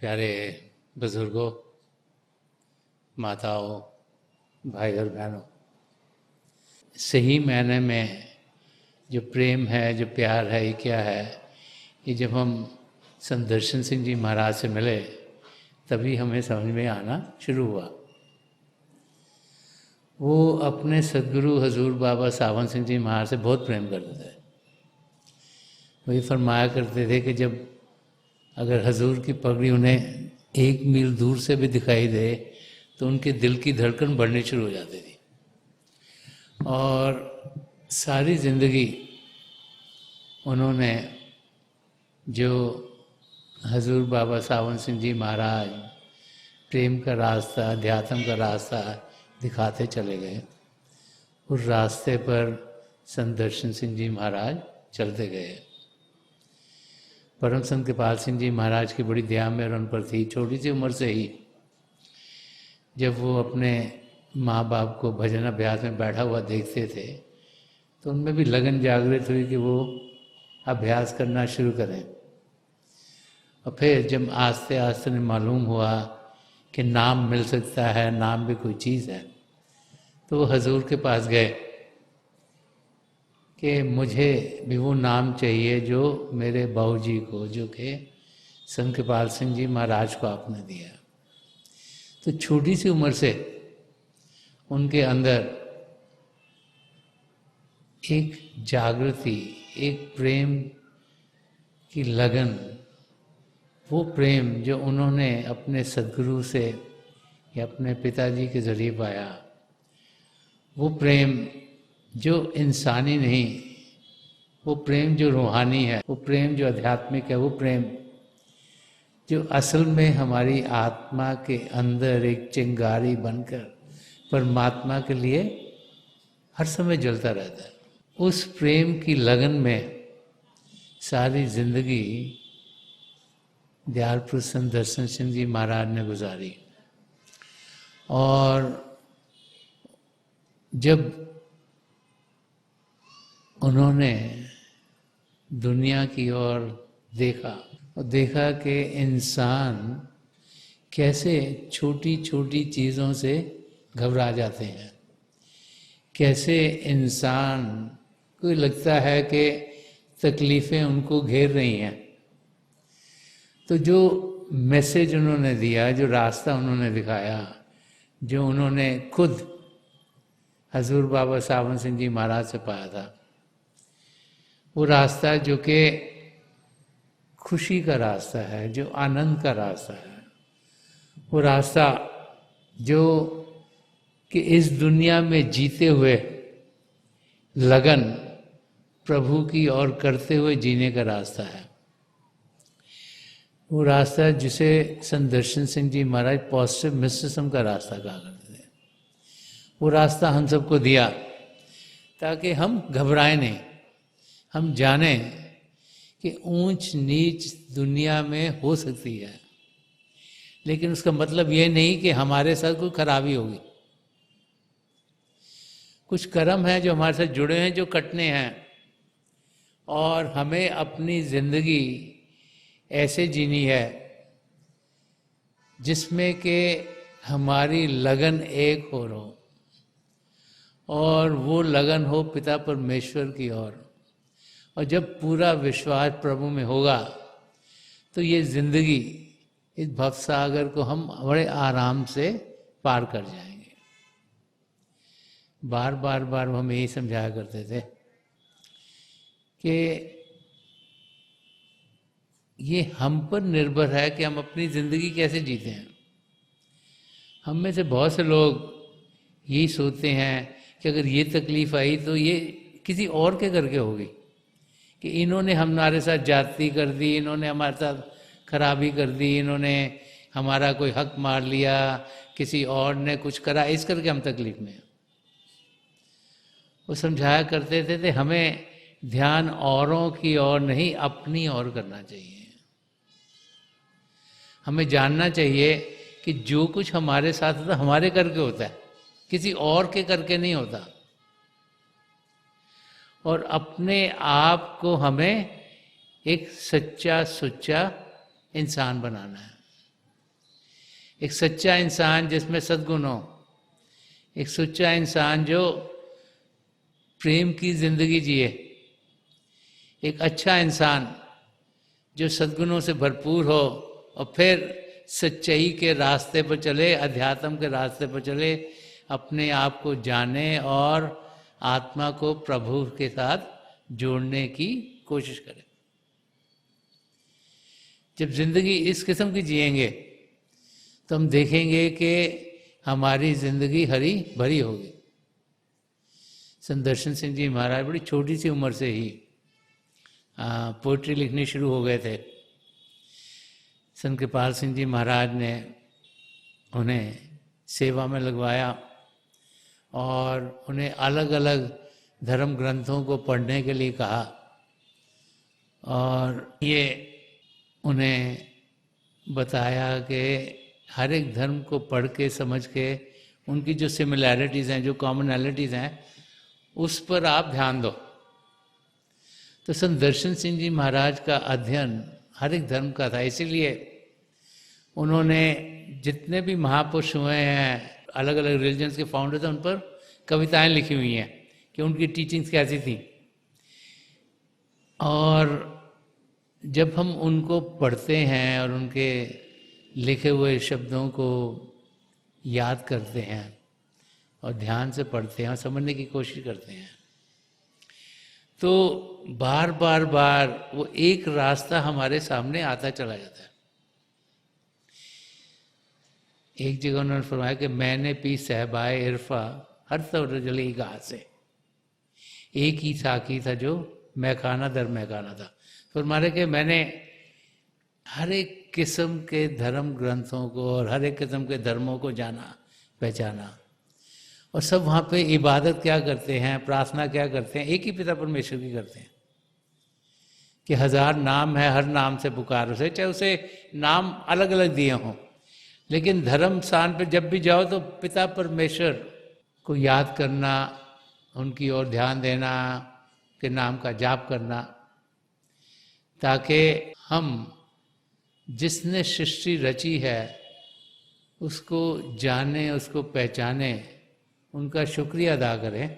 प्यारे बुजुर्गों, माताओं, भाई और बहनों, सही मायने में जो प्रेम है, जो प्यार है, ये क्या है? ये जब हम संत दर्शन सिंह जी महाराज से मिले तभी हमें समझ में आना शुरू हुआ। वो अपने सदगुरु हजूर बाबा सावन सिंह जी महाराज से बहुत प्रेम करते थे। वो ये फरमाया करते थे कि जब अगर हजूर की पगड़ी उन्हें 1 मील दूर से भी दिखाई दे तो उनके दिल की धड़कन बढ़नी शुरू हो जाती थी। और सारी ज़िंदगी उन्होंने जो हजूर बाबा सावन सिंह जी महाराज प्रेम का रास्ता, अध्यात्म का रास्ता दिखाते चले गए, उस रास्ते पर संत दर्शन सिंह जी महाराज चलते गए। परम संत कृपाल सिंह जी महाराज की बड़ी दया मेहर उन पर थी। छोटी सी उम्र से ही जब वो अपने माँ बाप को भजन अभ्यास में बैठा हुआ देखते थे तो उनमें भी लगन जागृत हुई कि वो अभ्यास करना शुरू करें। और फिर जब आस्ते आस्ते उन्हें मालूम हुआ कि नाम मिल सकता है, नाम भी कोई चीज़ है, तो वो हजूर के पास गए कि मुझे भी वो नाम चाहिए जो मेरे बाबूजी को, जो कि संत कृपाल सिंह जी महाराज को आपने दिया। तो छोटी सी उम्र से उनके अंदर एक जागृति, एक प्रेम की लगन, वो प्रेम जो उन्होंने अपने सदगुरु से या अपने पिताजी के जरिए पाया, वो प्रेम जो इंसानी नहीं, वो प्रेम जो रूहानी है, वो प्रेम जो आध्यात्मिक है, वो प्रेम जो असल में हमारी आत्मा के अंदर एक चिंगारी बनकर परमात्मा के लिए हर समय जलता रहता है। उस प्रेम की लगन में सारी जिंदगी दयालपुर संत दर्शन सिंह जी महाराज ने गुजारी। और जब उन्होंने दुनिया की ओर देखा और देखा कि इंसान कैसे छोटी छोटी चीज़ों से घबरा जाते हैं, कैसे इंसान को लगता है कि तकलीफ़ें उनको घेर रही हैं, तो जो मैसेज उन्होंने दिया, जो रास्ता उन्होंने दिखाया, जो उन्होंने खुद हजूर बाबा सावन सिंह जी महाराज से पाया था, वो रास्ता जो कि खुशी का रास्ता है, जो आनंद का रास्ता है, वो रास्ता जो कि इस दुनिया में जीते हुए लगन प्रभु की ओर करते हुए जीने का रास्ता है। वो रास्ता जिसे संत दर्शन सिंह जी महाराज पॉजिटिव मिस्टिसिज्म का रास्ता कहा करते थे। वो रास्ता हम सबको दिया ताकि हम घबराएं नहीं, हम जानें कि ऊंच नीच दुनिया में हो सकती है, लेकिन उसका मतलब ये नहीं कि हमारे साथ कोई खराबी होगी। कुछ कर्म हैं जो हमारे साथ जुड़े हैं, जो कटने हैं, और हमें अपनी जिंदगी ऐसे जीनी है जिसमें कि हमारी लगन एक हो रहो, और वो लगन हो पिता परमेश्वर की ओर। और जब पूरा विश्वास प्रभु में होगा तो ये जिंदगी, इस भवसागर को हम बड़े आराम से पार कर जाएंगे। बार बार हम यही समझाया करते थे कि ये हम पर निर्भर है कि हम अपनी जिंदगी कैसे जीते हैं। हम में से बहुत से लोग यही सोचते हैं कि अगर ये तकलीफ आई तो ये किसी और के करके होगी, कि इन्होंने हमारे साथ जाति कर दी, इन्होंने हमारे साथ खराबी कर दी, इन्होंने हमारा कोई हक मार लिया, किसी और ने कुछ करा, इस करके हम तकलीफ में। वो समझाया करते थे हमें ध्यान औरों की ओर नहीं, अपनी ओर करना चाहिए। हमें जानना चाहिए कि जो कुछ हमारे साथ होता है हमारे करके होता है, किसी और के करके नहीं होता। और अपने आप को हमें एक सच्चा सुच्चा इंसान बनाना है। एक सच्चा इंसान जिसमें सद्गुण हो, एक सच्चा इंसान जो प्रेम की जिंदगी जिए, एक अच्छा इंसान जो सद्गुणों से भरपूर हो और फिर सच्चाई के रास्ते पर चले, अध्यात्म के रास्ते पर चले, अपने आप को जाने और आत्मा को प्रभु के साथ जोड़ने की कोशिश करे। जब जिंदगी इस किस्म की जिएंगे तो हम देखेंगे कि हमारी जिंदगी हरी भरी होगी। संत दर्शन सिंह जी महाराज बड़ी छोटी सी उम्र से ही पोइट्री लिखनी शुरू हो गए थे। संत कृपाल सिंह जी महाराज ने उन्हें सेवा में लगवाया और उन्हें अलग अलग धर्म ग्रंथों को पढ़ने के लिए कहा, और ये उन्हें बताया कि हर एक धर्म को पढ़ के समझ के उनकी जो सिमिलैरिटीज़ हैं, जो कॉमनैलिटीज़ हैं, उस पर आप ध्यान दो। तो संत दर्शन सिंह जी महाराज का अध्ययन हर एक धर्म का था, इसीलिए उन्होंने जितने भी महापुरुष हुए हैं, अलग अलग रिलीजन्स के फाउंडर थे, उन पर कविताएं लिखी हुई हैं कि उनकी टीचिंग्स कैसी थी। और जब हम उनको पढ़ते हैं और उनके लिखे हुए शब्दों को याद करते हैं और ध्यान से पढ़ते हैं और समझने की कोशिश करते हैं, तो बार बार बार वो एक रास्ता हमारे सामने आता चला जाता है। एक जगह उन्होंने फरमाया कि मैंने पी सहबाए इरफा हर तौर जली घाह से, एक ही साकी था जो मैखाना दर मैखाना था। फरमाया कि मैंने हर एक किस्म के धर्म ग्रंथों को और हर एक किस्म के धर्मों को जाना, पहचाना, और सब वहाँ पे इबादत क्या करते हैं, प्रार्थना क्या करते हैं, एक ही पिता परमेश्वर की करते हैं कि 1000 नाम है, हर नाम से पुकार उसे, चाहे उसे नाम अलग अलग दिए हों, लेकिन धर्म स्थान पर जब भी जाओ तो पिता परमेश्वर को याद करना, उनकी ओर ध्यान देना, के नाम का जाप करना, ताकि हम जिसने सृष्टि रची है उसको जाने, उसको पहचाने, उनका शुक्रिया अदा करें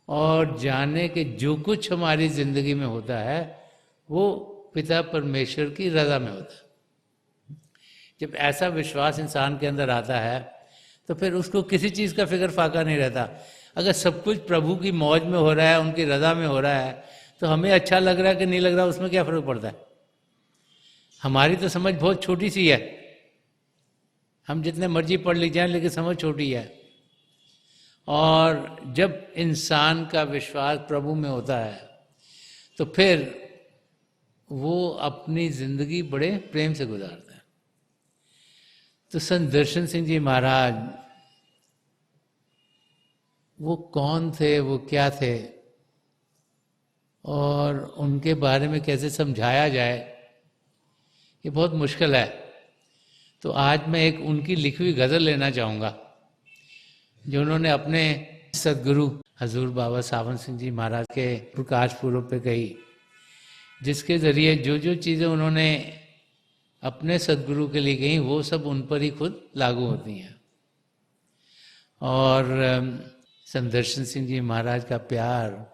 और जाने कि जो कुछ हमारी ज़िंदगी में होता है वो पिता परमेश्वर की रज़ा में होता है। जब ऐसा विश्वास इंसान के अंदर आता है तो फिर उसको किसी चीज़ का फिक्र फाका नहीं रहता। अगर सब कुछ प्रभु की मौज में हो रहा है, उनकी रज़ा में हो रहा है, तो हमें अच्छा लग रहा है कि नहीं लग रहा, उसमें क्या फ़र्क पड़ता है। हमारी तो समझ बहुत छोटी सी है, हम जितने मर्जी पढ़ लिख जाएं, लेकिन समझ छोटी है। और जब इंसान का विश्वास प्रभु में होता है तो फिर वो अपनी जिंदगी बड़े प्रेम से गुजारता है। तो संत दर्शन सिंह जी महाराज वो कौन थे, वो क्या थे, और उनके बारे में कैसे समझाया जाए, ये बहुत मुश्किल है। तो आज मैं एक उनकी लिखी हुई गज़ल लेना चाहूँगा जो उन्होंने अपने सदगुरु हजूर बाबा सावन सिंह जी महाराज के प्रकाश पूर्व पे कही, जिसके ज़रिए जो जो चीज़ें उन्होंने अपने सदगुरु के लिए कही वो सब उन पर ही खुद लागू होती हैं। और संत दर्शन सिंह जी महाराज का प्यार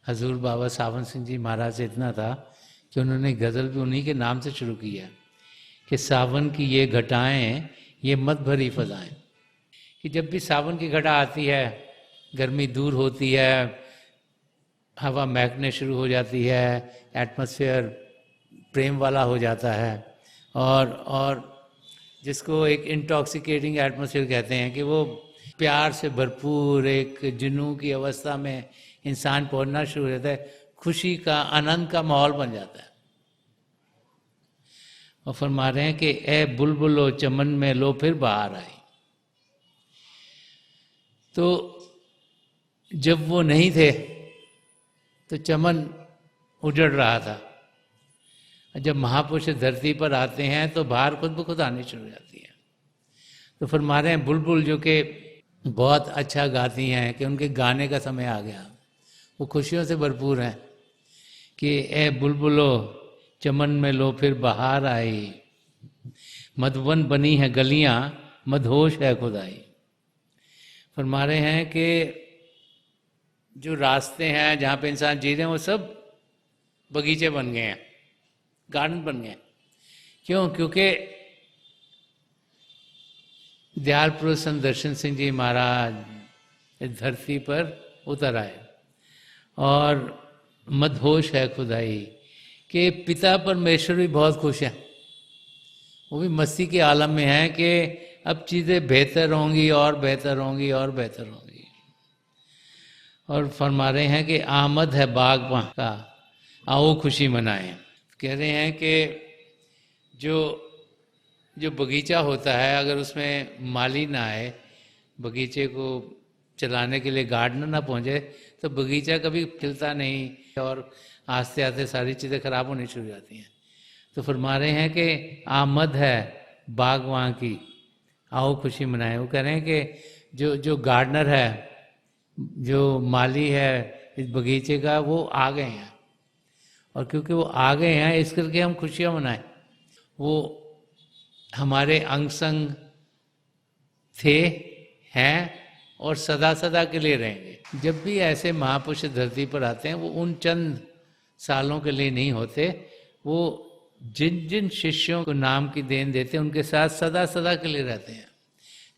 हजूर बाबा सावन सिंह जी महाराज से इतना था कि उन्होंने गज़ल भी उन्हीं के नाम से शुरू किया कि सावन की ये घटाएं, ये मत भरी फजाएं। कि जब भी सावन की घटा आती है, गर्मी दूर होती है, हवा महकने शुरू हो जाती है, एटमॉस्फेयर प्रेम वाला हो जाता है, और जिसको एक इंटॉक्सिकेटिंग एटमॉस्फेयर कहते हैं कि वो प्यार से भरपूर एक जुनून की अवस्था में इंसान पहुंचना शुरू हो जाता है, खुशी का, आनंद का माहौल बन जाता है। और फरमा रहे हैं कि ए बुलबुलो चमन में लो फिर बाहर आई। तो जब वो नहीं थे तो चमन उजड़ रहा था, जब महापुरुष धरती पर आते हैं तो बाहर खुद ब खुद आनी शुरू हो जाती है। तो फरमा रहे हैं बुलबुल जो कि बहुत अच्छा गाती हैं कि उनके गाने का समय आ गया, वो खुशियों से भरपूर हैं कि ए बुलबुलो चमन में लो फिर बाहर आई, मधुवन बनी है गलियां, मदहोश है खुदाई। फरमा रहे हैं कि जो रास्ते हैं जहाँ पे इंसान जी रहे हैं वो सब बगीचे बन गए हैं, गार्डन बन गए हैं। क्यों? क्योंकि दयाल पुरुष संत दर्शन सिंह जी महाराज इस धरती पर उतर आए और मदहोश है खुदाई कि पिता परमेश्वर भी बहुत खुश हैं। वो भी मस्ती के आलम में हैं कि अब चीज़ें बेहतर होंगी और बेहतर होंगी और बेहतर होंगी। और फरमा रहे हैं कि आमद है बागबां का, आओ खुशी मनाएं। कह रहे हैं कि जो बगीचा होता है, अगर उसमें माली ना आए, बगीचे को चलाने के लिए गार्डनर ना पहुंचे, तो बगीचा कभी खिलता नहीं और आस्ते आस्ते सारी चीज़ें खराब होनी शुरू हो जाती हैं। तो फरमा रहे हैं कि आमद है बागवां की, आओ खुशी मनाएं। वो कह रहे हैं कि जो गार्डनर है, जो माली है इस बगीचे का, वो आ गए हैं, और क्योंकि वो आ गए हैं इस करके हम खुशियाँ मनाएं। वो हमारे अंग संग थे, हैं और सदा सदा के लिए रहेंगे। जब भी ऐसे महापुरुष धरती पर आते हैं, वो उन चंद सालों के लिए नहीं होते, वो जिन जिन शिष्यों को नाम की देन देते हैं उनके साथ सदा सदा के लिए रहते हैं,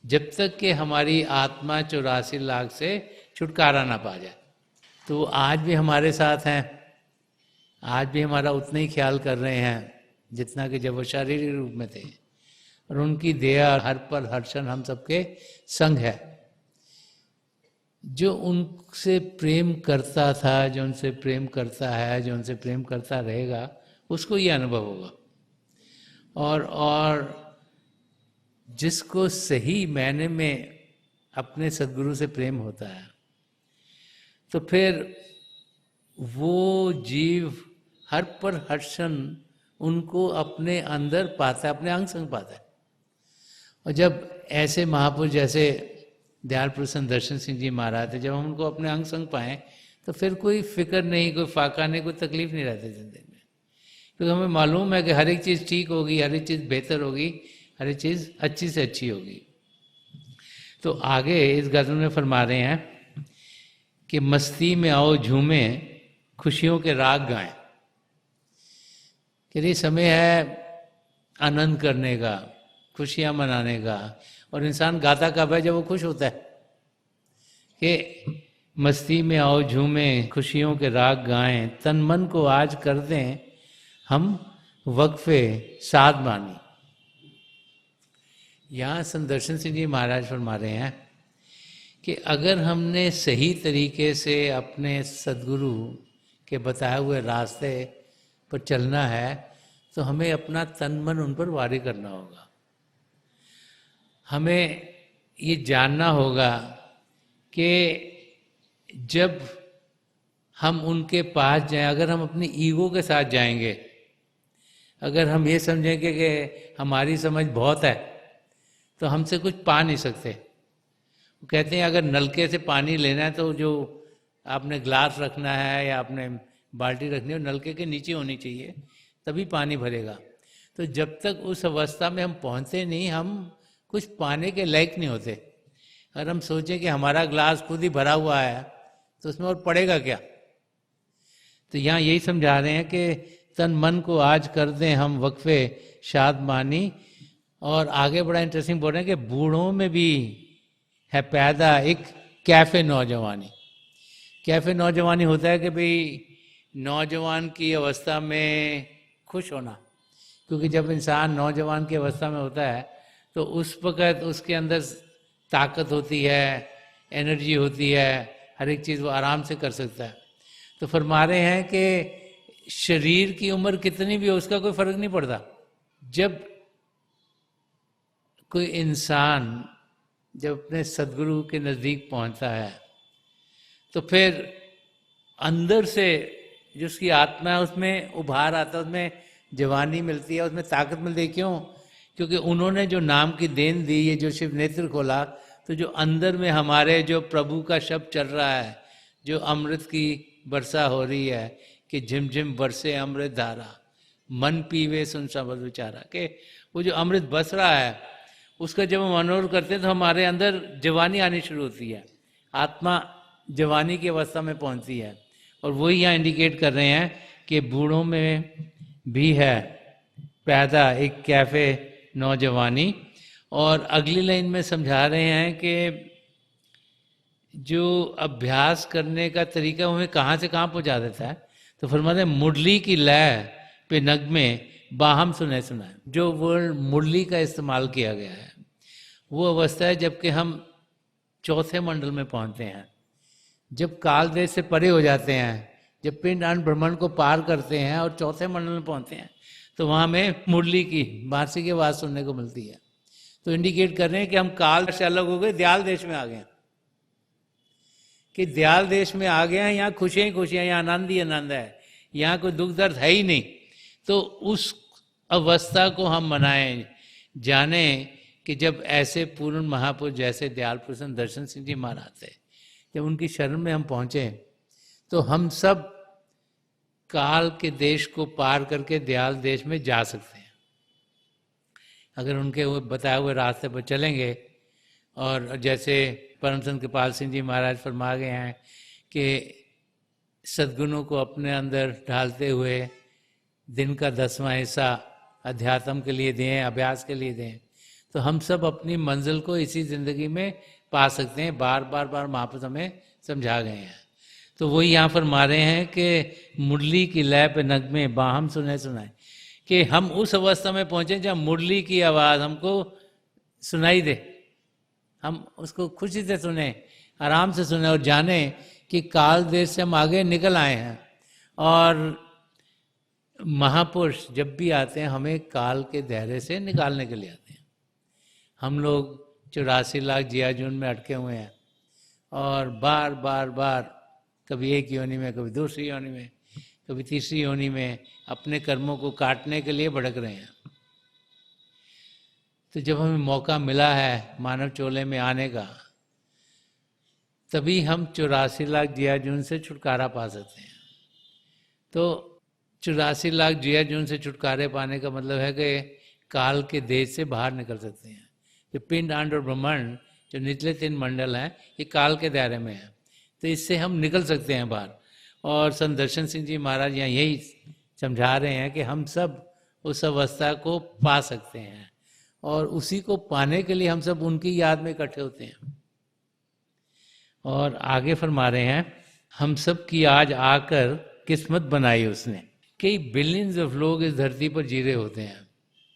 जब तक कि हमारी आत्मा 84 लाख से छुटकारा ना पा जाए। तो वो आज भी हमारे साथ हैं, आज भी हमारा उतना ही ख्याल कर रहे हैं जितना कि जब वो शारीरिक रूप में थे, और उनकी दया हर पल हर क्षण हम सबके संग है। जो उनसे प्रेम करता था, जो उनसे प्रेम करता है, जो उनसे प्रेम करता रहेगा, उसको ये अनुभव होगा। और जिसको सही मायने में अपने सद्गुरु से प्रेम होता है, तो फिर वो जीव हर पर हर क्षण उनको अपने अंदर पाता है, अपने अंग संग पाता है। और जब ऐसे महापुरुष जैसे दयाल पुरुष संत दर्शन सिंह जी महाराज थे, जब हम उनको अपने अंग संग पाएँ, तो फिर कोई फिक्र नहीं, कोई फाका नहीं, कोई तकलीफ नहीं रहती जिंदगी में। क्योंकि हमें मालूम है कि हर एक चीज़ ठीक होगी, हर एक चीज़ बेहतर होगी, हर एक चीज़ अच्छी से अच्छी होगी। तो आगे इस गज़ल में फरमा रहे हैं कि मस्ती में आओ झूमें, खुशियों के राग गाएं। कि ये समय है आनंद करने का, खुशियाँ मनाने का। और इंसान गाता कब है? जब वो खुश होता है। कि मस्ती में आओ झूमें, खुशियों के राग गाएं, तन मन को आज कर दें हम वक्फे साध मानी। यहाँ संत दर्शन सिंह जी महाराज फरमा रहे हैं कि अगर हमने सही तरीके से अपने सद्गुरु के बताए हुए रास्ते पर चलना है, तो हमें अपना तन मन उन पर वारी करना होगा। हमें ये जानना होगा कि जब हम उनके पास जाएं, अगर हम अपनी ईगो के साथ जाएंगे, अगर हम ये समझेंगे कि हमारी समझ बहुत है, तो हमसे कुछ पा नहीं सकते। वो कहते हैं अगर नलके से पानी लेना है, तो जो आपने ग्लास रखना है या आपने बाल्टी रखनी है, नलके के नीचे होनी चाहिए, तभी पानी भरेगा। तो जब तक उस अवस्था में हम पहुँचते नहीं, हम कुछ पाने के लायक नहीं होते। अगर हम सोचें कि हमारा ग्लास खुद ही भरा हुआ है, तो उसमें और पड़ेगा क्या? तो यहाँ यही समझा रहे हैं कि तन मन को आज कर दें हम वक्फे शाद मानी। और आगे बड़ा इंटरेस्टिंग बोल रहे हैं कि बूढ़ों में भी है पैदा एक कैफे नौजवानी। कैफे नौजवानी होता है कि भाई नौजवान की अवस्था में खुश होना, क्योंकि जब इंसान नौजवान की अवस्था में होता है तो उस वक़्त उसके अंदर ताकत होती है, एनर्जी होती है, हर एक चीज़ वो आराम से कर सकता है। तो फरमा रहे हैं कि शरीर की उम्र कितनी भी हो, उसका कोई फर्क नहीं पड़ता। जब कोई इंसान जब अपने सद्गुरु के नज़दीक पहुंचता है, तो फिर अंदर से जो उसकी आत्मा है उसमें उभार आता है, उसमें जवानी मिलती है, उसमें ताकत मिलती है। क्यों? क्योंकि उन्होंने जो नाम की देन दी, ये जो शिव नेत्र खोला, तो जो अंदर में हमारे जो प्रभु का शब्द चल रहा है, जो अमृत की वर्षा हो रही है कि झिमझिम बरसे अमृत धारा, मन पीवे सुन सबद विचारा, के वो जो अमृत बस रहा है उसका जब हम अनुभव करते हैं तो हमारे अंदर जवानी आनी शुरू होती है, आत्मा जवानी की अवस्था में पहुंचती है। और वही यहाँ इंडिकेट कर रहे हैं कि बूढ़ों में भी है पैदा एक कैफे नौजवानी। और अगली लाइन में समझा रहे हैं कि जो अभ्यास करने का तरीका हमें कहाँ से कहाँ पहुँचा देता है। तो फरमाते हैं मुरली की लय पे नगमे बाहम सुने सुनाए। जो वर्ड मुरली का इस्तेमाल किया गया है वो अवस्था है जबकि हम चौथे मंडल में पहुंचते हैं, जब काल देश से परे हो जाते हैं, जब पिंड अन्न ब्रह्मांड को पार करते हैं और चौथे मंडल में पहुंचते हैं, तो वहाँ हमें मुरली की बांसुरी की आवाज़ सुनने को मिलती है। तो इंडिकेट कर रहे हैं कि हम काल से अलग हो गए, दयाल देश में आ गए, कि दयाल देश में आ गए हैं, यहाँ खुशियाँ ही खुशियाँ, यहाँ आनंद ही आनंद है, यहाँ कोई दुख दर्द है ही नहीं। तो उस अवस्था को हम मनाएं, जाने कि जब ऐसे पूर्ण महापुरुष जैसे दयाल प्रसन्न दर्शन सिंह जी महाराज थे, जब उनकी शरण में हम पहुँचे तो हम सब काल के देश को पार करके दयाल देश में जा सकते हैं अगर उनके वो बताए हुए रास्ते पर चलेंगे। और जैसे परम संत कृपाल सिंह जी महाराज फरमा गए हैं कि सद्गुणों को अपने अंदर ढालते हुए दिन का 10वां हिस्सा अध्यात्म के लिए दें, अभ्यास के लिए दें, तो हम सब अपनी मंजिल को इसी ज़िंदगी में पा सकते हैं। बार बार बार महापुरुष हमें समझा गए हैं। तो वही यहाँ फरमा रहे हैं कि मुरली की लय पे नगमे बाहम सुने सुनाए, कि हम उस अवस्था में पहुँचे जहाँ मुरली की आवाज़ हमको सुनाई दे, हम उसको खुशी से सुने, आराम से सुने और जाने कि काल देश से हम आगे निकल आए हैं। और महापुरुष जब भी आते हैं हमें काल के दायरे से निकालने के लिए आते हैं। हम लोग 84 लाख जियाजून में अटके हुए हैं और बार बार बार कभी एक योनि में, कभी दूसरी योनि में, कभी तीसरी योनि में अपने कर्मों को काटने के लिए भड़क रहे हैं। तो जब हमें मौका मिला है मानव चोले में आने का, तभी हम 84 लाख जियाजून से छुटकारा पा सकते हैं। तो 84 लाख जियाजून से छुटकारे पाने का मतलब है कि काल के देश से बाहर निकल सकते हैं। ये पिंड अंड और ब्रह्मांड जो निचले 3 मंडल हैं ये काल के दायरे में है, तो इससे हम निकल सकते हैं बाहर। और संत दर्शन सिंह जी महाराज यहाँ यही समझा रहे हैं कि हम सब उस अवस्था को पा सकते हैं और उसी को पाने के लिए हम सब उनकी याद में इकट्ठे होते हैं। और आगे फरमा रहे हैं, हम सब की आज आकर किस्मत बनाई उसने। कई बिलियंस ऑफ लोग इस धरती पर जी रहे होते हैं,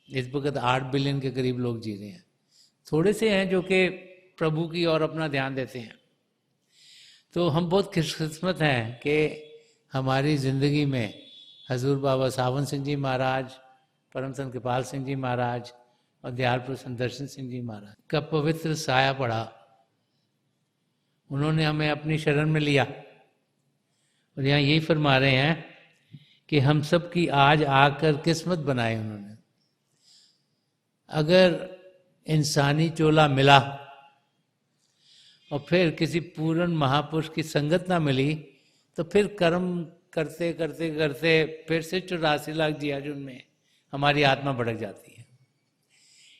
इस वक्त 8 बिलियन के करीब लोग जी रहे हैं। थोड़े से हैं जो कि प्रभु की ओर अपना ध्यान देते हैं। तो हम बहुत खुशकिस्मत हैं कि हमारी ज़िंदगी में हजूर बाबा सावन सिंह जी महाराज, परम संत कृपाल सिंह जी महाराज और दयाल प्रसन्न दर्शन सिंह जी महाराज का पवित्र साया पड़ा। उन्होंने हमें अपनी शरण में लिया और यहाँ यही फरमा रहे हैं कि हम सब की आज आकर किस्मत बनाई उन्होंने। अगर इंसानी चोला मिला और फिर किसी पूर्ण महापुरुष की संगत ना मिली तो फिर कर्म करते करते करते फिर से 84 लाख जियाजून में हमारी आत्मा भड़क जाती है।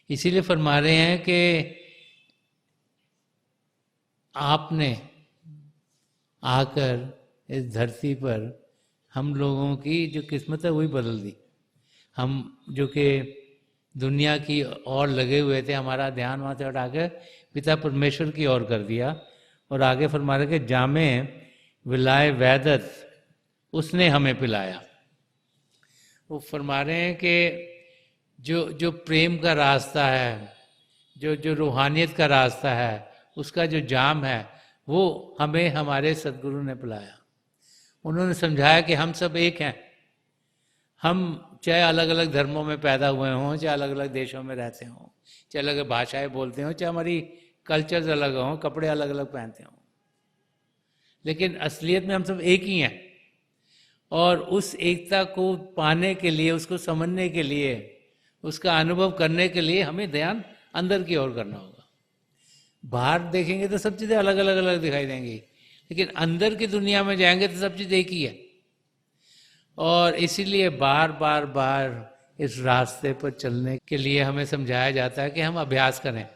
इसीलिए फरमा रहे हैं कि आपने आकर इस धरती पर हम लोगों की जो किस्मत है वही बदल दी। हम जो कि दुनिया की ओर लगे हुए थे, हमारा ध्यान वहाँ से हटाकर पिता परमेश्वर की ओर कर दिया। और आगे फरमा रहे कि जामे विलाय वैदत उसने हमें पिलाया। वो फरमा रहे हैं कि जो प्रेम का रास्ता है, जो रूहानियत का रास्ता है, उसका जो जाम है वो हमें हमारे सद्गुरु ने पिलाया। उन्होंने समझाया कि हम सब एक हैं। हम चाहे अलग अलग धर्मों में पैदा हुए हों, चाहे अलग अलग देशों में रहते हों, चाहे अलग अलग भाषाएं बोलते हों, चाहे हमारी कल्चर्स अलग हों, कपड़े अलग अलग पहनते हों, लेकिन असलियत में हम सब एक ही हैं। और उस एकता को पाने के लिए, उसको समझने के लिए, उसका अनुभव करने के लिए हमें ध्यान अंदर की ओर करना होगा। बाहर देखेंगे तो सब चीज़ें अलग अलग दिखाई देंगी, लेकिन अंदर की दुनिया में जाएंगे तो सब चीज़ एक ही है। और इसीलिए बार बार बार इस रास्ते पर चलने के लिए हमें समझाया जाता है कि हम अभ्यास करें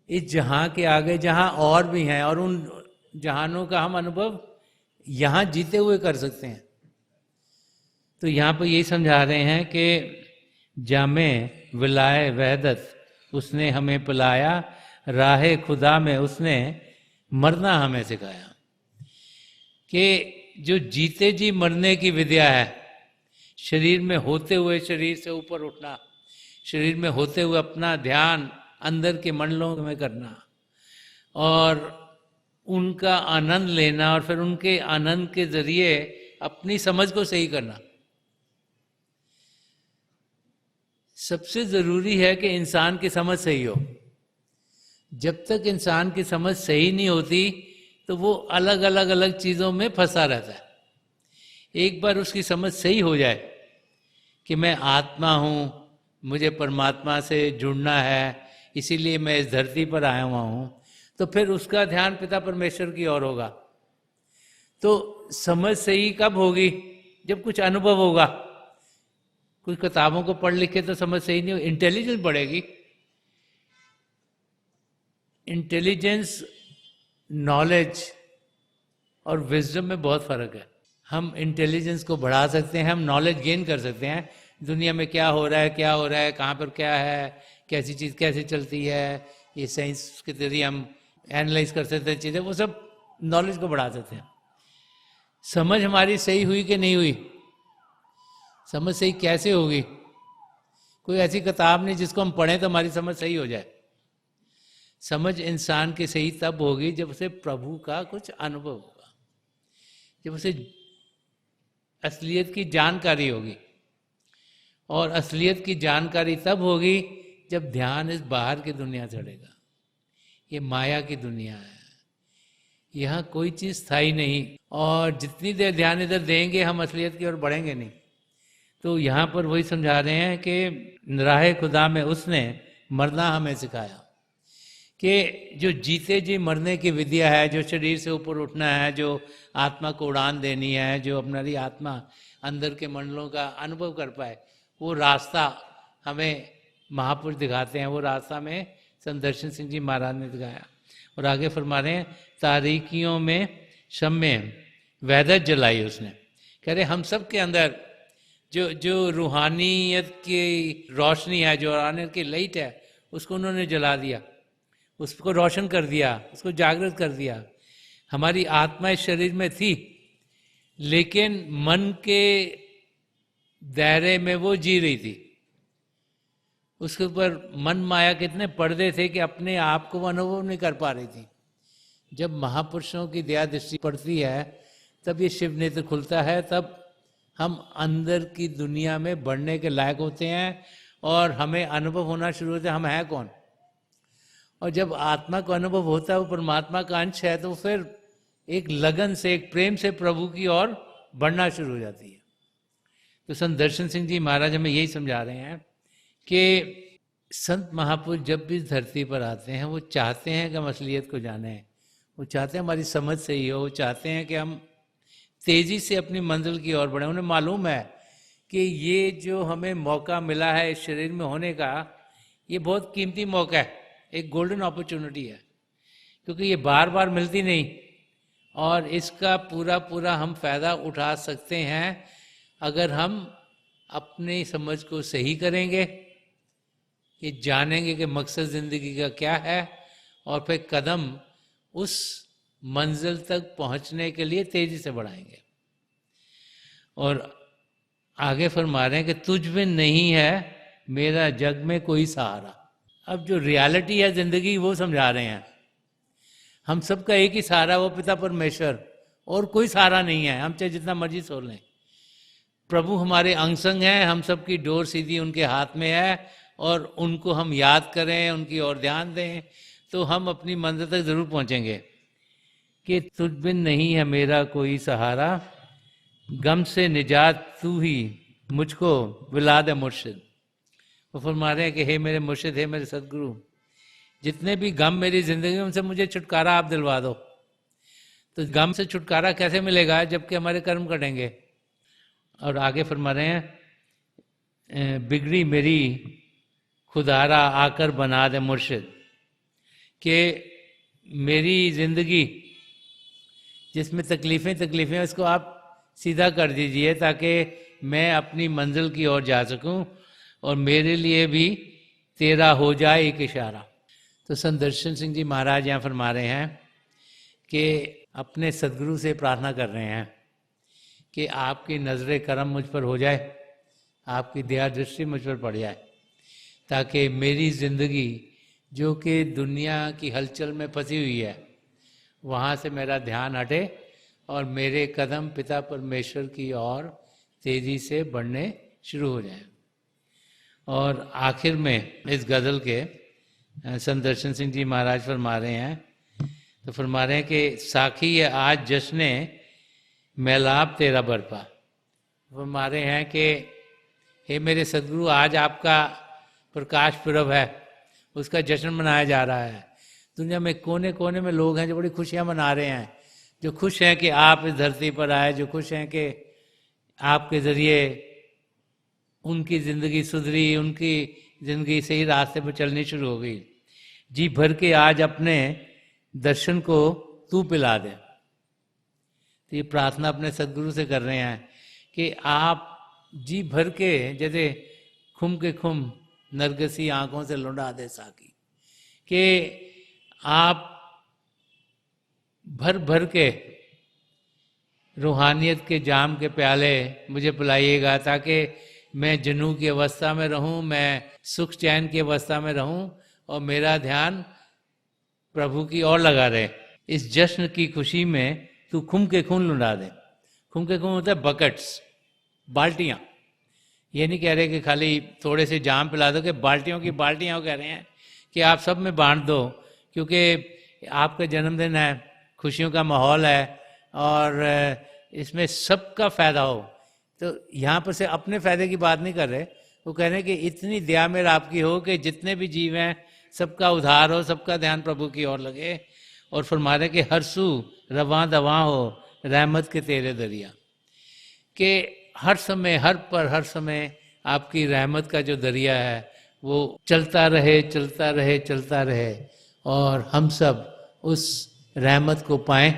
इस जहां के आगे, जहां और भी हैं, और उन जहानों का हम अनुभव यहां जीते हुए कर सकते हैं। तो यहां पर यही समझा रहे हैं कि जामे विलाए वहदत उसने हमें पिलाया, राहे खुदा में उसने मरना हमें सिखाया। कि जो जीते जी मरने की विद्या है, शरीर में होते हुए शरीर से ऊपर उठना, शरीर में होते हुए अपना ध्यान अंदर के मंडलों में करना और उनका आनंद लेना, और फिर उनके आनंद के जरिए अपनी समझ को सही करना। सबसे जरूरी है कि इंसान की समझ सही हो। जब तक इंसान की समझ सही नहीं होती तो वो अलग अलग अलग चीजों में फंसा रहता है। एक बार उसकी समझ सही हो जाए कि मैं आत्मा हूं, मुझे परमात्मा से जुड़ना है, इसीलिए मैं इस धरती पर आया हुआ हूं, तो फिर उसका ध्यान पिता परमेश्वर की ओर होगा। तो समझ सही कब होगी? जब कुछ अनुभव होगा। कुछ किताबों को पढ़ लिख के तो समझ सही नहीं हो, इंटेलिजेंस बढ़ेगी। इंटेलिजेंस, नॉलेज और विजडम में बहुत फर्क है। हम इंटेलिजेंस को बढ़ा सकते हैं, हम नॉलेज गेन कर सकते हैं, दुनिया में क्या हो रहा है, क्या हो रहा है, कहाँ पर क्या है, कैसी चीज़ कैसे चलती है, ये साइंस के जरिए हम एनालाइज कर सकते हैं चीज़ें, वो सब नॉलेज को बढ़ा सकते हैं। समझ हमारी सही हुई कि नहीं हुई? समझ सही कैसे होगी? कोई ऐसी किताब नहीं जिसको हम पढ़ें तो हमारी समझ सही हो जाए। समझ इंसान की सही तब होगी जब उसे प्रभु का कुछ अनुभव होगा, जब उसे असलियत की जानकारी होगी। और असलियत की जानकारी तब होगी जब ध्यान इस बाहर की दुनिया चढ़ेगा। ये माया की दुनिया है, यहाँ कोई चीज स्थायी नहीं, और जितनी देर ध्यान इधर देंगे हम असलियत की ओर बढ़ेंगे नहीं। तो यहाँ पर वही समझा रहे हैं कि राहे खुदा में उसने मरना हमें सिखाया। कि जो जीते जी मरने की विद्या है, जो शरीर से ऊपर उठना है, जो आत्मा को उड़ान देनी है, जो अपनी आत्मा अंदर के मंडलों का अनुभव कर पाए, वो रास्ता हमें महापुरुष दिखाते हैं। वो रास्ता में संत दर्शन सिंह जी महाराज ने दिखाया। और आगे फरमा रहे हैं, तारीकियों में शम्य वहदत जलाई उसने। कह रहे हम सब के अंदर जो रूहानियत की रोशनी है, जो रूहानियत की लाइट है, उसको उन्होंने जला दिया, उसको रोशन कर दिया, उसको जागृत कर दिया। हमारी आत्मा इस शरीर में थी, लेकिन मन के दायरे में वो जी रही थी। उसके ऊपर मन माया कितने पर्दे थे कि अपने आप को वो अनुभव नहीं कर पा रही थी। जब महापुरुषों की दया दृष्टि पड़ती है तब ये शिव नेत्र खुलता है, तब हम अंदर की दुनिया में बढ़ने के लायक होते हैं और हमें अनुभव होना शुरू होता है हम हैं कौन। और जब आत्मा को अनुभव होता है वो परमात्मा का अंश है, तो फिर एक लगन से, एक प्रेम से प्रभु की ओर बढ़ना शुरू हो जाती है। तो संत दर्शन सिंह जी महाराज हमें यही समझा रहे हैं कि संत महापुरुष जब भी धरती पर आते हैं वो चाहते हैं कि हम असलियत को जानें, वो चाहते हैं हमारी समझ सही हो, वो चाहते हैं कि हम तेजी से अपनी मंजिल की ओर बढ़ें। उन्हें मालूम है कि ये जो हमें मौका मिला है इस शरीर में होने का, ये बहुत कीमती मौका है, एक गोल्डन अपॉर्चुनिटी है, क्योंकि ये बार बार मिलती नहीं। और इसका पूरा पूरा हम फायदा उठा सकते हैं अगर हम अपनी समझ को सही करेंगे, ये जानेंगे कि मकसद जिंदगी का क्या है, और फिर कदम उस मंजिल तक पहुंचने के लिए तेजी से बढ़ाएंगे। और आगे फरमा रहे हैं कि तुझ में नहीं है मेरा जग में कोई सहारा। अब जो रियलिटी है जिंदगी वो समझा रहे हैं। हम सबका एक ही सहारा, वो पिता परमेश्वर, और कोई सहारा नहीं है। हम चाहे जितना मर्जी सोच लें, प्रभु हमारे अंग संग हैं, हम सबकी डोर सीधी उनके हाथ में है, और उनको हम याद करें, उनकी ओर ध्यान दें, तो हम अपनी मंजिल तक जरूर पहुंचेंगे। कि तुझ बिन नहीं है मेरा कोई सहारा, गम से निजात तू ही मुझको विला दे मुर्शिद। वो फरमा रहे हैं कि हे मेरे मुर्शिद, हे मेरे सदगुरु, जितने भी गम मेरी जिंदगी में उनसे मुझे छुटकारा आप दिलवा दो। तो गम से छुटकारा कैसे मिलेगा? जबकि हमारे कर्म कटेंगे। और आगे फरमा रहे हैं, बिगड़ी मेरी खुदारा आकर बना दे मुर्शिद, कि मेरी ज़िंदगी जिसमें तकलीफ़ें उसको आप सीधा कर दीजिए ताकि मैं अपनी मंजिल की ओर जा सकूं और मेरे लिए भी तेरा हो जाए एक इशारा। तो संत दर्शन सिंह जी महाराज यहाँ फरमा रहे हैं कि अपने सदगुरु से प्रार्थना कर रहे हैं कि आपकी नज़र करम मुझ पर हो जाए, आपकी दया दृष्टि मुझ पर पड़ जाए, ताकि मेरी ज़िंदगी जो कि दुनिया की हलचल में फंसी हुई है वहाँ से मेरा ध्यान हटे और मेरे कदम पिता परमेश्वर की ओर तेज़ी से बढ़ने शुरू हो जाएं। और आखिर में इस गज़ल के संत दर्शन सिंह जी महाराज फरमा रहे हैं, तो फरमा रहे हैं कि साखी है आज जश्ने मैलाप तेरा बरपा। फरमा रहे हैं कि हे मेरे सदगुरु, आज आपका प्रकाश पर्व है, उसका जश्न मनाया जा रहा है। दुनिया में कोने कोने में लोग हैं जो बड़ी खुशियाँ मना रहे हैं, जो खुश हैं कि आप इस धरती पर आए, जो खुश हैं कि आपके ज़रिए उनकी ज़िंदगी सुधरी, उनकी ज़िंदगी सही रास्ते पर चलनी शुरू हो गई। जी भर के आज अपने दर्शन को तू पिला दे। तो ये प्रार्थना अपने सदगुरु से कर रहे हैं कि आप जी भर के, जैसे खुम के खुम नरगसी आंखों से लौटा दे साकी, कि आप भर भर के रूहानियत के जाम के प्याले मुझे पिलाइएगा, ताकि मैं जनू की अवस्था में रहूं, मैं सुख चैन की अवस्था में रहूं और मेरा ध्यान प्रभु की ओर लगा रहे। इस जश्न की खुशी में तू खुम के खून लुटा दे। खुम के खून होता है बकेट्स, बाल्टियाँ। ये नहीं कह रहे कि खाली थोड़े से जाम पिला दो, कि बाल्टियों की बाल्टियाँ कह रहे हैं कि आप सब में बांट दो, क्योंकि आपका जन्मदिन है, खुशियों का माहौल है और इसमें सबका फ़ायदा हो। तो यहाँ पर से अपने फ़ायदे की बात नहीं कर रहे, वो कह रहे हैं कि इतनी दया मेर आपकी हो कि जितने भी जीव हैं सबका उद्धार हो, सबका ध्यान प्रभु की ओर लगे। और फरमा रहे कि हर सू रवां दवां हो रहमत के तेरे दरिया, कि हर समय, हर समय आपकी रहमत का जो दरिया है वो चलता रहे, चलता रहे, चलता रहे और हम सब उस रहमत को पाएं।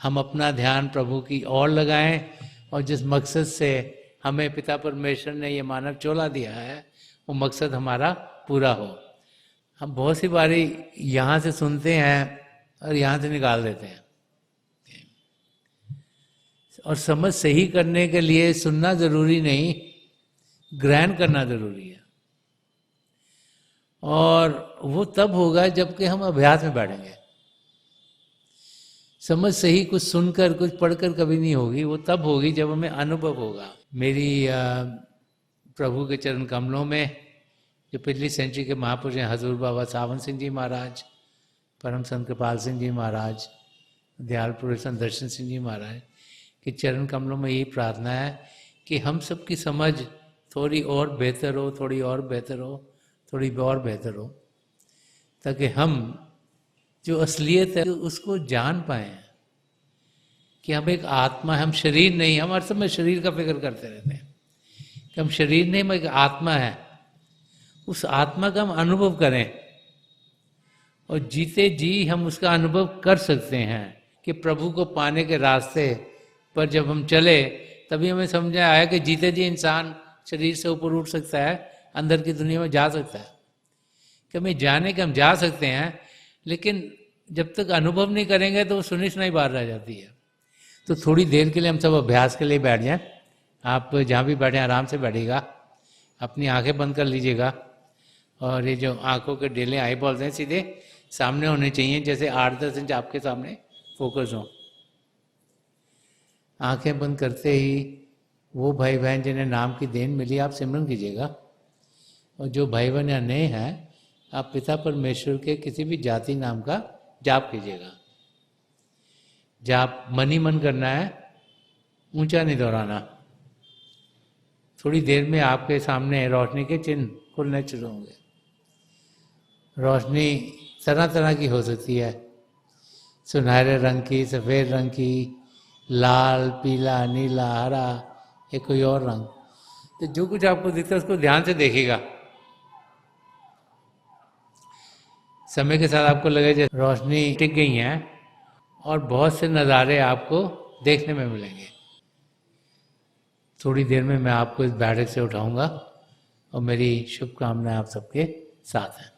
हम अपना ध्यान प्रभु की ओर लगाएं और जिस मकसद से हमें पिता परमेश्वर ने ये मानव चोला दिया है वो मकसद हमारा पूरा हो। हम बहुत सी बारी यहाँ से सुनते हैं और यहाँ से निकाल देते हैं, और समझ सही करने के लिए सुनना जरूरी नहीं, ग्रहण करना जरूरी है। और वो तब होगा जबकि हम अभ्यास में बैठेंगे। समझ सही कुछ सुनकर, कुछ पढ़कर कभी नहीं होगी, वो तब होगी जब हमें अनुभव होगा। मेरी प्रभु के चरण कमलों में जो पिछली सेंचुरी के महापुरुष हैं, हजूर बाबा सावन सिंह जी महाराज, परम संत कृपाल सिंह जी महाराज, दयाल पुरुष संत दर्शन सिंह जी महाराज के चरण कमलों में यही प्रार्थना है कि हम सबकी समझ थोड़ी और बेहतर हो, थोड़ी और बेहतर हो, थोड़ी और बेहतर हो, ताकि हम जो असलियत है उसको जान पाएं कि हम एक आत्मा है, हम शरीर नहीं। हम हर समय शरीर का फिक्र करते रहते हैं कि हम शरीर नहीं, हम एक आत्मा है। उस आत्मा का हम अनुभव करें और जीते जी हम उसका अनुभव कर सकते हैं कि प्रभु को पाने के रास्ते पर जब हम चले तभी हमें समझ आया कि जीते जी इंसान शरीर से ऊपर उठ सकता है, अंदर की दुनिया में जा सकता है। कि हमें जाने के हम जा सकते हैं, लेकिन जब तक अनुभव नहीं करेंगे तो वो सुनी सुनाई बात रह जाती है। तो थोड़ी देर के लिए हम सब अभ्यास के लिए बैठ जाएं। आप जहाँ भी बैठे आराम से बैठिएगा, अपनी आंखें बंद कर लीजिएगा और ये जो आंखों के डेले आई बॉल्स हैं सीधे सामने होने चाहिए, जैसे 8-10 इंच आपके सामने फोकस हो। आंखें बंद करते ही वो भाई बहन जिन्हें नाम की देन मिली आप सिमरन कीजिएगा, और जो भाई बहन या नए हैं आप पिता परमेश्वर के किसी भी जाति नाम का जाप कीजिएगा। जाप मन ही मन करना है, ऊंचा नहीं दोहराना। थोड़ी देर में आपके सामने रोशनी के चिन्ह खुलने शुरू होंगे। रोशनी तरह तरह की हो सकती है, सुनहरे रंग की, सफ़ेद रंग की, लाल, पीला, नीला, हरा, या कोई और रंग। तो जो कुछ आपको दिखता है उसको ध्यान से देखिएगा। समय के साथ आपको लगेगा जैसे रोशनी टिक गई है और बहुत से नज़ारे आपको देखने में मिलेंगे। थोड़ी देर में मैं आपको इस बैठक से उठाऊंगा और मेरी शुभकामनाएं आप सबके साथ हैं।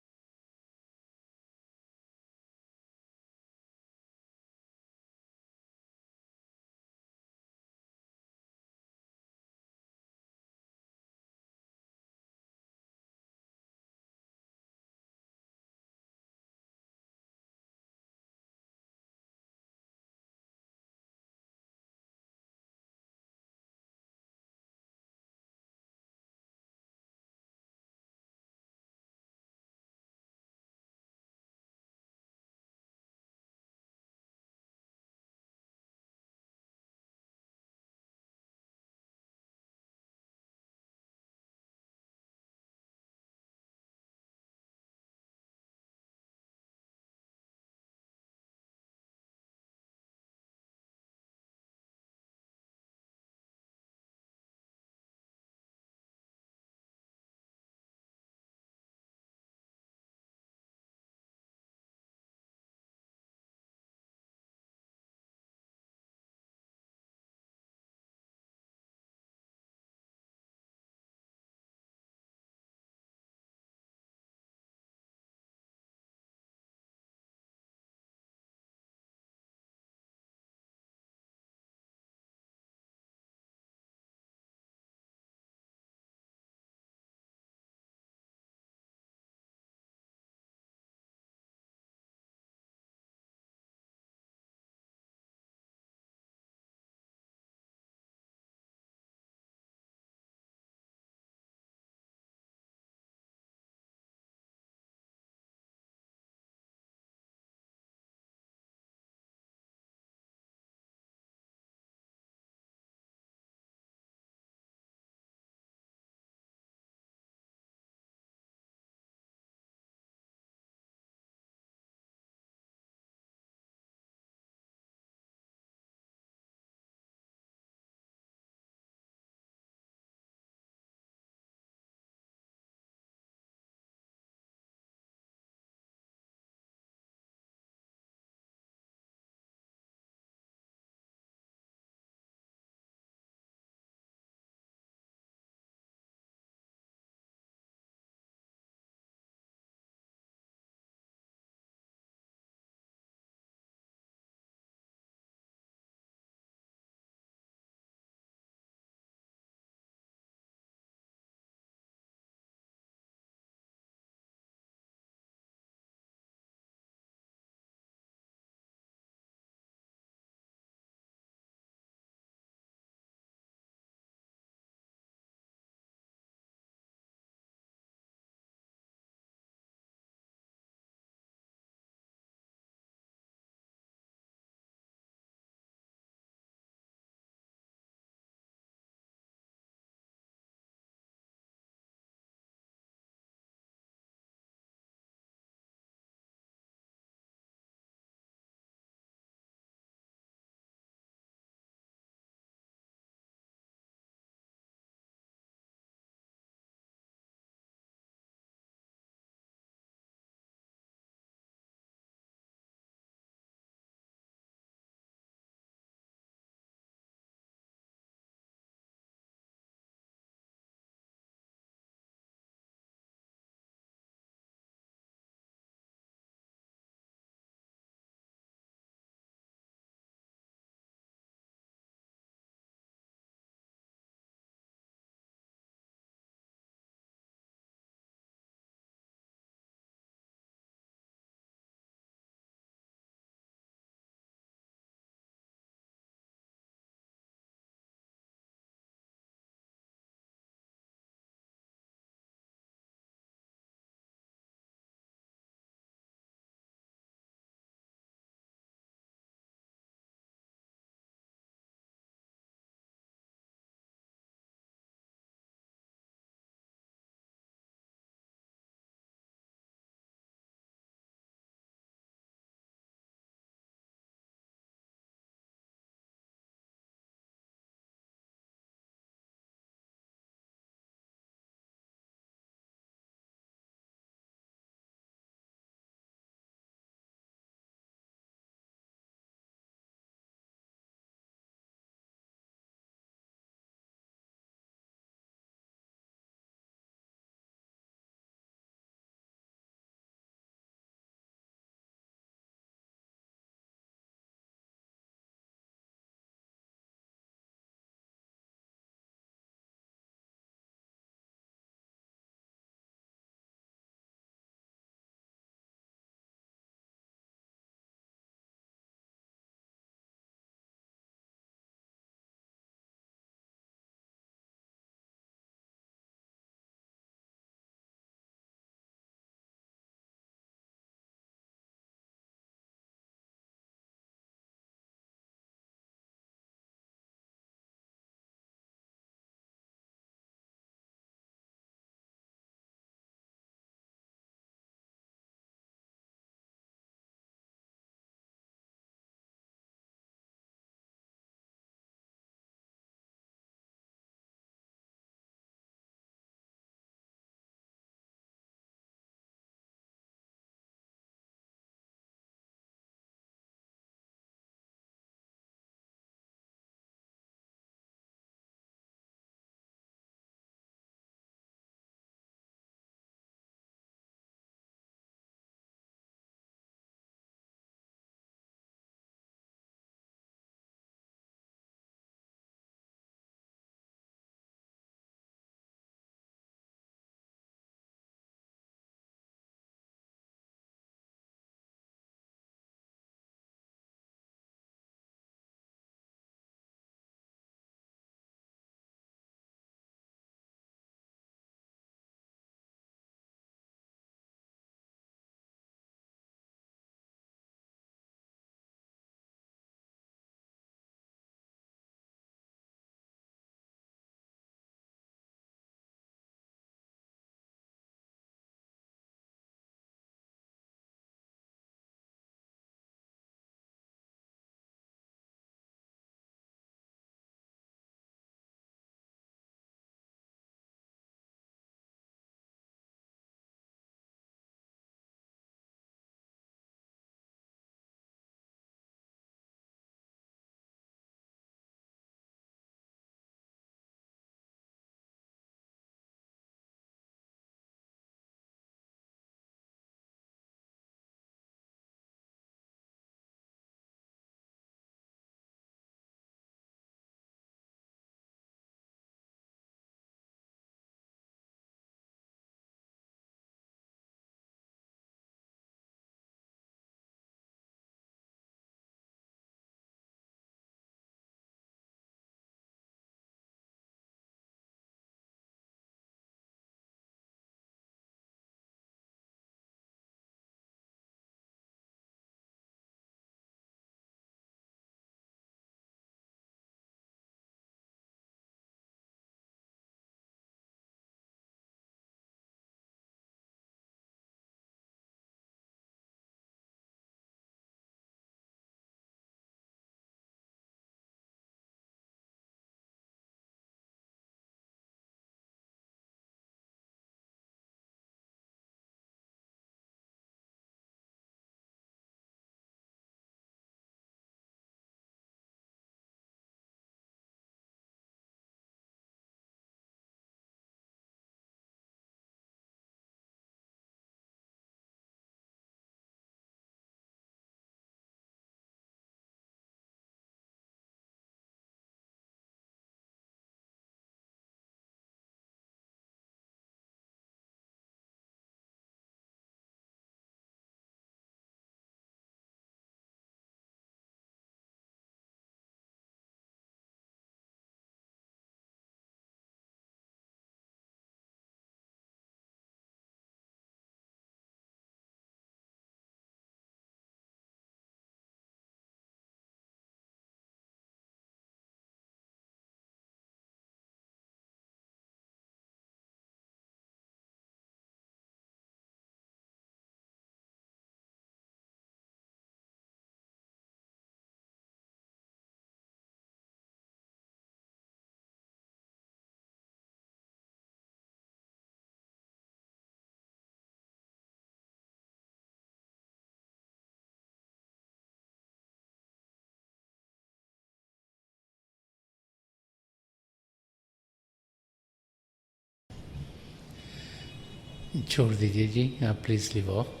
छोड़ दीजिए जी, आप प्लीज़ लिव ऑफ।